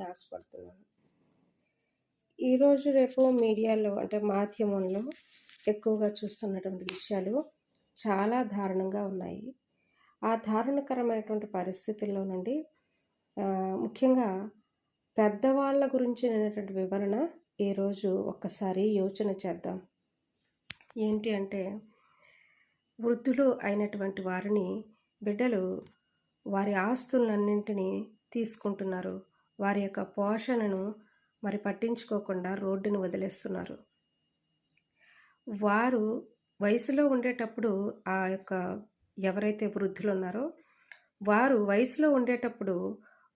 ఆశపడుతున్నాను. ఈరోజు రేపు మీడియాలో అంటే మాధ్యమంలో ఎక్కువగా చూస్తున్నటువంటి విషయాలు చాలా దారుణంగా ఉన్నాయి. ఆ దారుణకరమైనటువంటి పరిస్థితుల్లో నుండి ముఖ్యంగా పెద్దవాళ్ళ గురించినటువంటి వివరణ ఈరోజు ఒక్కసారి యోచన చేద్దాం. ఏంటి అంటే, వృద్ధులు అయినటువంటి వారిని బిడ్డలు వారి ఆస్తులన్నింటినీ తీసుకుంటున్నారు. వారి యొక్క పోషణను మరి పట్టించుకోకుండా రోడ్డును వదిలేస్తున్నారు. వారు వయసులో ఉండేటప్పుడు ఆ యొక్క ఎవరైతే వృద్ధులున్నారో వారు వయసులో ఉండేటప్పుడు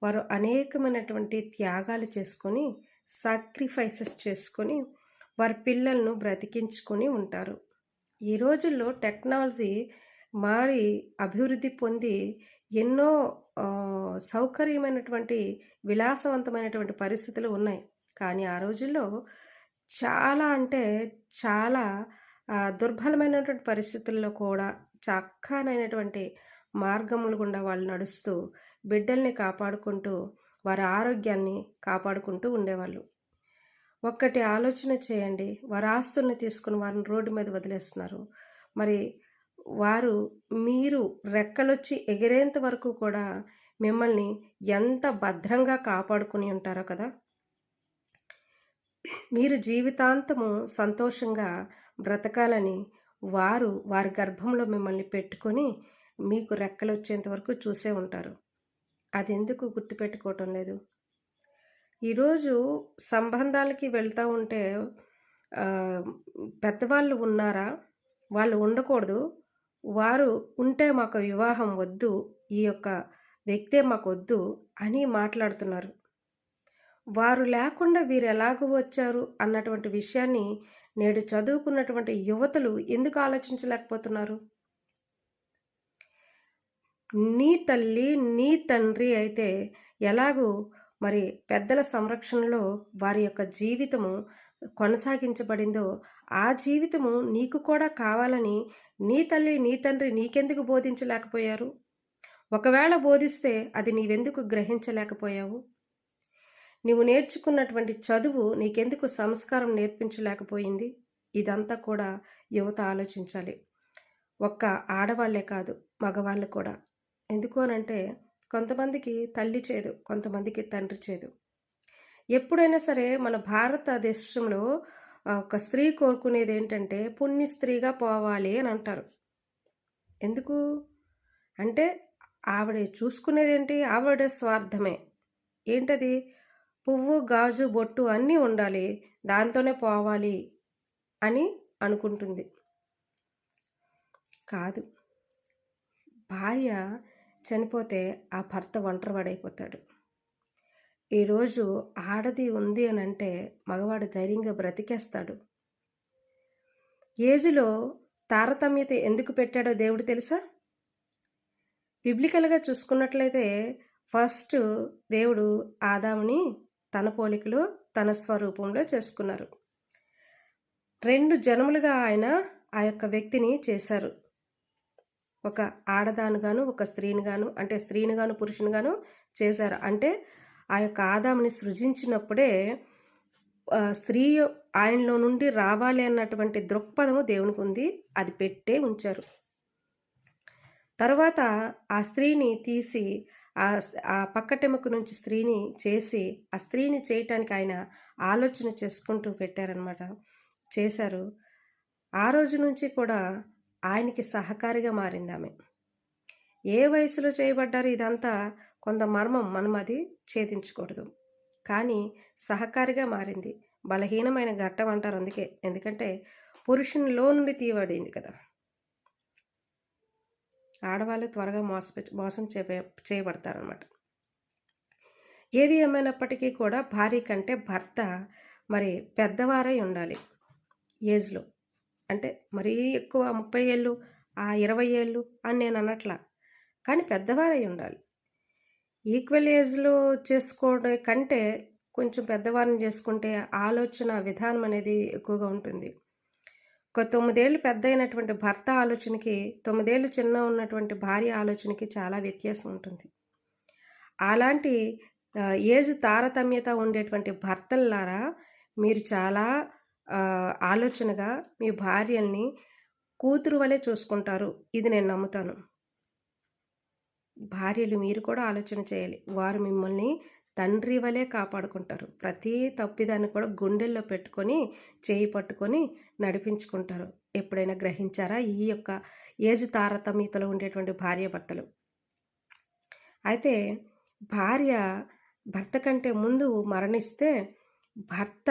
వారు అనేకమైనటువంటి త్యాగాలు చేసుకొని, సాక్రిఫైసెస్ చేసుకొని వారి పిల్లలను బ్రతికించుకొని ఉంటారు. ఈ రోజుల్లో టెక్నాలజీ మారి అభివృద్ధి పొంది ఎన్నో సౌకర్యమైనటువంటి విలాసవంతమైనటువంటి పరిస్థితులు ఉన్నాయి. కానీ ఆ రోజుల్లో చాలా అంటే చాలా దుర్బలమైనటువంటి పరిస్థితుల్లో కూడా చక్కనైనటువంటి మార్గములు గుండా వాళ్ళు నడుస్తూ బిడ్డల్ని కాపాడుకుంటూ వారి ఆరోగ్యాన్ని కాపాడుకుంటూ ఉండేవాళ్ళు. ఒక్కటి ఆలోచన చేయండి, వారి ఆస్తుల్ని తీసుకుని వారిని రోడ్డు మీద వదిలేస్తున్నారు. మరి వారు మీరు రెక్కలొచ్చి ఎగిరేంత వరకు కూడా మిమ్మల్ని ఎంత భద్రంగా కాపాడుకుని ఉంటారో కదా. మీరు జీవితాంతము సంతోషంగా బ్రతకాలని వారు వారి గర్భంలో మిమ్మల్ని పెట్టుకొని మీకు రెక్కలొచ్చేంత వరకు చూసే ఉంటారు. అది ఎందుకు గుర్తుపెట్టుకోవటం లేదు? ఈరోజు సంబంధాలకి వెళ్తూ ఉంటే పెద్దవాళ్ళు ఉన్నారా? వాళ్ళు ఉండకూడదు. వారు ఉంటే మాకు వివాహం వద్దు, ఈ యొక్క వ్యక్తే మాకొద్దు అని మాట్లాడుతున్నారు. వారు లేకుండా వీరు ఎలాగూ వచ్చారు అన్నటువంటి విషయాన్ని నేడు చదువుకున్నటువంటి యువతులు ఎందుకు ఆలోచించలేకపోతున్నారు? నీ తల్లి, నీ తండ్రి అయితే ఎలాగూ మరి పెద్దల సంరక్షణలో వారి యొక్క జీవితము కొనసాగించబడిందో ఆ జీవితము నీకు కూడా కావాలని నీ తల్లి, నీ తండ్రి నీకెందుకు బోధించలేకపోయారు? ఒకవేళ బోధిస్తే అది నీవెందుకు గ్రహించలేకపోయావు? నీవు నేర్చుకున్నటువంటి చదువు నీకెందుకు సంస్కారం నేర్పించలేకపోయింది? ఇదంతా కూడా యువత ఆలోచించాలి. ఒక్క ఆడవాళ్లే కాదు, మగవాళ్ళు కూడా. ఎందుకు అనంటే కొంతమందికి తల్లి చేదు, కొంతమందికి తండ్రి చేదు. ఎప్పుడైనా సరే మన భారతదేశంలో ఒక స్త్రీ కోరుకునేది ఏంటంటే పుణ్య స్త్రీగా పోవాలి అని అంటారు. ఎందుకు అంటే ఆవిడ చూసుకునేది ఏంటి? ఆవిడ స్వార్థమే. ఏంటది? పువ్వు, గాజు, బొట్టు అన్నీ ఉండాలి, దాంతోనే పోవాలి అని అనుకుంటుంది. కాదు, భార్య చనిపోతే ఆ భర్త ఒంటరివాడైపోతాడు. ఈరోజు ఆడది ఉంది అని అంటే మగవాడు ధైర్యంగా బ్రతికేస్తాడు. ఏజ్లో తారతమ్యత ఎందుకు పెట్టాడో దేవుడు తెలుసా? బిబ్లికల్గా చూసుకున్నట్లయితే ఫస్ట్ దేవుడు ఆదాముని తన పోలికలో తన స్వరూపంలో చేసుకున్నారు. 2 జన్మలుగా ఆయన ఆ యొక్క వ్యక్తిని చేశారు. ఒక ఆడదానుగాను, ఒక స్త్రీనిగాను, అంటే స్త్రీనిగాను పురుషునిగాను చేశారు. అంటే ఆ యొక్క ఆదాముని సృజించినప్పుడే స్త్రీ ఆయనలో నుండి రావాలి అన్నటువంటి దృక్పథము దేవునికి ఉంది. అది పెట్టే ఉంచారు. తర్వాత ఆ స్త్రీని తీసి ఆ పక్కటెముక నుంచి స్త్రీని చేసి ఆ స్త్రీని చేయటానికి ఆయన ఆలోచన చేసుకుంటూ పెట్టారనమాట, చేశారు. ఆ రోజు నుంచి కూడా ఆయనకి సహకారిగా మారింది ఆమె. ఏ వయసులో చేయబడ్డారు ఇదంతా కొంత మర్మం, మనం అది ఛేదించకూడదు. కానీ సహకారిగా మారింది. బలహీనమైన ఘట్టం అంటారు అందుకే. ఎందుకంటే పురుషునిలో నుండి తీయబడింది కదా. ఆడవాళ్ళు త్వరగా మోసం చేయబడతారనమాట. ఏది ఏమైనప్పటికీ కూడా భార్య కంటే భర్త మరి పెద్దవారై ఉండాలి ఏజ్లో. అంటే మరీ ఎక్కువ 30 ఏళ్ళు 20 ఏళ్ళు అని నేను అనట్లా, కానీ పెద్దవారై ఉండాలి. ఈక్వల్ ఏజ్లో చేసుకోవడం కంటే కొంచెం పెద్దవారిని చేసుకుంటే ఆలోచన విధానం అనేది ఎక్కువగా ఉంటుంది. ఒక 9 ఏళ్ళు పెద్ద అయినటువంటి భర్త ఆలోచనకి 9 ఏళ్ళు చిన్న ఉన్నటువంటి భార్య ఆలోచనకి చాలా వ్యత్యాసం ఉంటుంది. అలాంటి ఏజ్ తారతమ్యత ఉండేటువంటి భర్తల్లారా మీరు చాలా ఆలోచనగా మీ భార్యల్ని కూతురు వలె చూసుకుంటారు. ఇది నేను నమ్ముతాను. భార్యలు మీరు కూడా ఆలోచన చేయాలి. వారు మిమ్మల్ని తండ్రి వలె కాపాడుకుంటారు. ప్రతి తప్పిదాన్ని కూడా గుండెల్లో పెట్టుకొని, చేయి పట్టుకొని నడిపించుకుంటారు. ఎప్పుడైనా గ్రహించారా? ఈ యొక్క ఏజ్ తారతమ్యతలో ఉండేటువంటి భార్యాభర్తలు. అయితే భార్య భర్త కంటే ముందు మరణిస్తే భర్త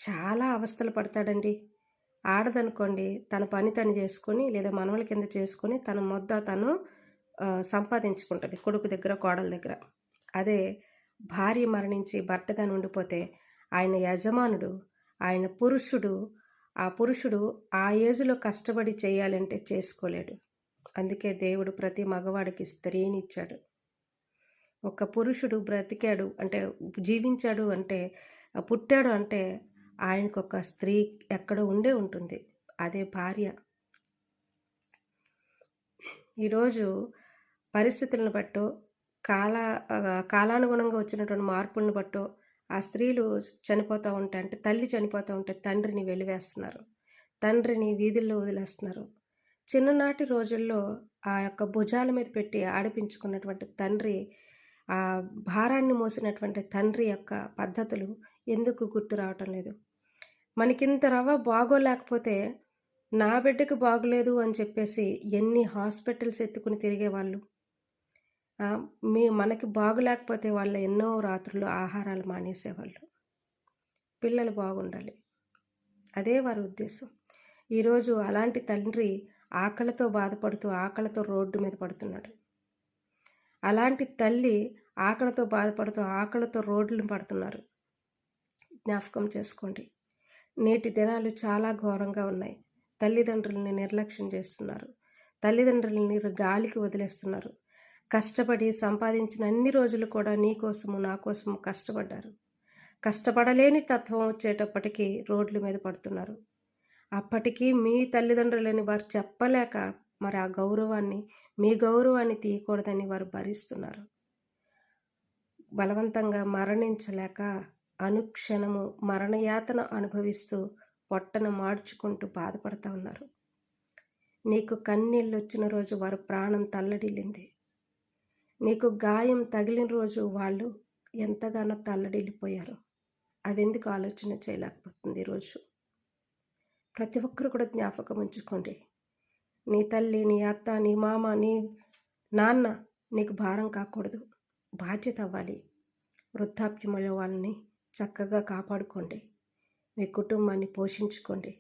చాలా అవస్థలు పడతాడండి. ఆడదనుకోండి తన పని తను చేసుకొని లేదా మనవల కింద చేసుకొని తన మొద్ద తను సంపాదించుకుంటుంది కొడుకు దగ్గర, కోడల దగ్గర. అదే భార్య మరణించి భర్తగా ఉండిపోతే ఆయన యజమానుడు, ఆయన పురుషుడు, ఆ పురుషుడు ఆ ఏజ్లో కష్టపడి చేయాలంటే చేసుకోలేడు. అందుకే దేవుడు ప్రతి మగవాడికి స్త్రీని ఇచ్చాడు. ఒక పురుషుడు బ్రతికాడు అంటే, జీవించాడు అంటే, పుట్టాడు అంటే ఆయనకు ఒక స్త్రీ ఎక్కడో ఉండే ఉంటుంది. అదే భార్య. ఈరోజు పరిస్థితులను బట్టో కాలానుగుణంగా వచ్చినటువంటి మార్పులను బట్టో ఆ స్త్రీలు చనిపోతూ ఉంటే, అంటే తల్లి చనిపోతూ ఉంటే తండ్రిని వెలివేస్తున్నారు, తండ్రిని వీధుల్లో వదిలేస్తున్నారు. చిన్ననాటి రోజుల్లో ఆ యొక్క భుజాల మీద పెట్టి ఆడిపించుకున్నటువంటి తండ్రి, ఆ భారాన్ని మోసినటువంటి తండ్రి యొక్క పద్ధతులు ఎందుకు గుర్తు రావటం లేదు? మనకింత రవ్వ బాగోలేకపోతే నా బిడ్డకు బాగలేదు అని చెప్పేసి ఎన్ని హాస్పిటల్స్ ఎత్తుకుని తిరిగేవాళ్ళు. మనకి బాగులేకపోతే వాళ్ళు ఎన్నో రాత్రులు ఆహారాలు మానేసేవాళ్ళు. పిల్లలు బాగుండాలి, అదే వారి ఉద్దేశం. ఈరోజు అలాంటి తండ్రి ఆకలితో బాధపడుతూ ఆకలితో రోడ్డు మీద పడుతున్నాడు. అలాంటి తల్లి ఆకలితో బాధపడుతూ ఆకలితో రోడ్లు పడుతున్నారు. జ్ఞాపకం చేసుకోండి. నేటి దినాలు చాలా ఘోరంగా ఉన్నాయి. తల్లిదండ్రులని నిర్లక్ష్యం చేస్తున్నారు. తల్లిదండ్రులని గాలికి వదిలేస్తున్నారు. కష్టపడి సంపాదించిన అన్ని రోజులు కూడా నీ కోసము నా కోసము కష్టపడ్డారు. కష్టపడలేని తత్వం వచ్చేటప్పటికీ రోడ్ల మీద పడుతున్నారు. అప్పటికీ మీ తల్లిదండ్రులని వారు చెప్పలేక మరి ఆ గౌరవాన్ని, మీ గౌరవాన్ని తీయకూడదని వారు భరిస్తున్నారు. బలవంతంగా మరణించలేక అనుక్షణము మరణయాతన అనుభవిస్తూ పొట్టను మార్చుకుంటూ బాధపడుతూ ఉన్నారు. నీకు కన్నీళ్ళు వచ్చిన రోజు వారు ప్రాణం తల్లడిల్లింది. నీకు గాయం తగిలిన రోజు వాళ్ళు ఎంతగానో తల్లడిల్లిపోయారు. అవెందుకు ఆలోచన చేయలేకపోతుంది ఈరోజు? ప్రతి ఒక్కరు కూడా జ్ఞాపకం ఉంచుకోండి. నీ తల్లి, నీ అత్త, నీ మామ, నీ నాన్న నీకు భారం కాకూడదు. బాధ్యత అవ్వాలి. వృద్ధాప్యంలో వాళ్ళని చక్కగా కాపాడుకోండి. మీ కుటుంబాన్ని పోషించుకోండి.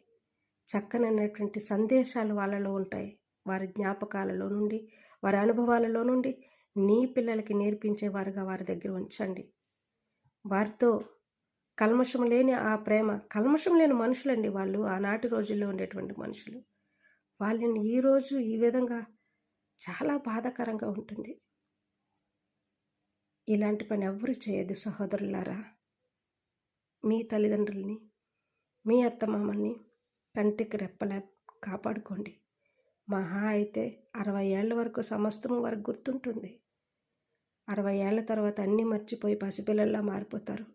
చక్కనైనటువంటి సందేశాలు వాళ్ళలో ఉంటాయి. వారి జ్ఞాపకాలలో నుండి, వారి అనుభవాలలో నుండి నీ పిల్లలకి నేర్పించేవారుగా వారి దగ్గర ఉంచండి. వారితో కల్మషం లేని ఆ ప్రేమ, కల్మషం లేని మనుషులండి వాళ్ళు. ఆనాటి రోజుల్లో ఉండేటువంటి మనుషులు. వాళ్ళని ఈరోజు ఈ విధంగా చాలా బాధాకరంగా ఉంటుంది. ఇలాంటి పని ఎవ్వరూ చేయదు సహోదరులారా. మీ తల్లిదండ్రుల్ని, మీ అత్తమామల్ని కంటికి రెప్పలా కాపాడుకోండి. మహా అయితే 60 ఏళ్ళ వరకు సమస్తము వారికి గుర్తుంటుంది. 60 ఏళ్ల తర్వాత అన్నీ మర్చిపోయి పసిపిల్లల్లా మారిపోతారు.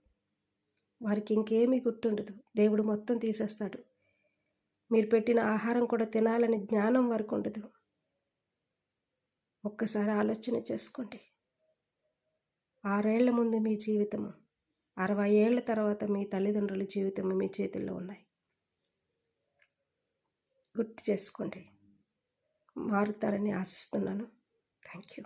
వారికి ఇంకేమీ గుర్తుండదు. దేవుడు మొత్తం తీసేస్తాడు. మీరు పెట్టిన ఆహారం కూడా తినాలని జ్ఞానం వారికి ఉండదు. ఒక్కసారి ఆలోచన చేసుకోండి. 6 ఏళ్ల ముందు మీ జీవితము, 60 ఏళ్ల తర్వాత మీ తల్లిదండ్రుల జీవితం మీ చేతుల్లో ఉన్నాయి. గుర్తు చేసుకోండి. మారుతారని ఆశిస్తున్నాను. Thank you.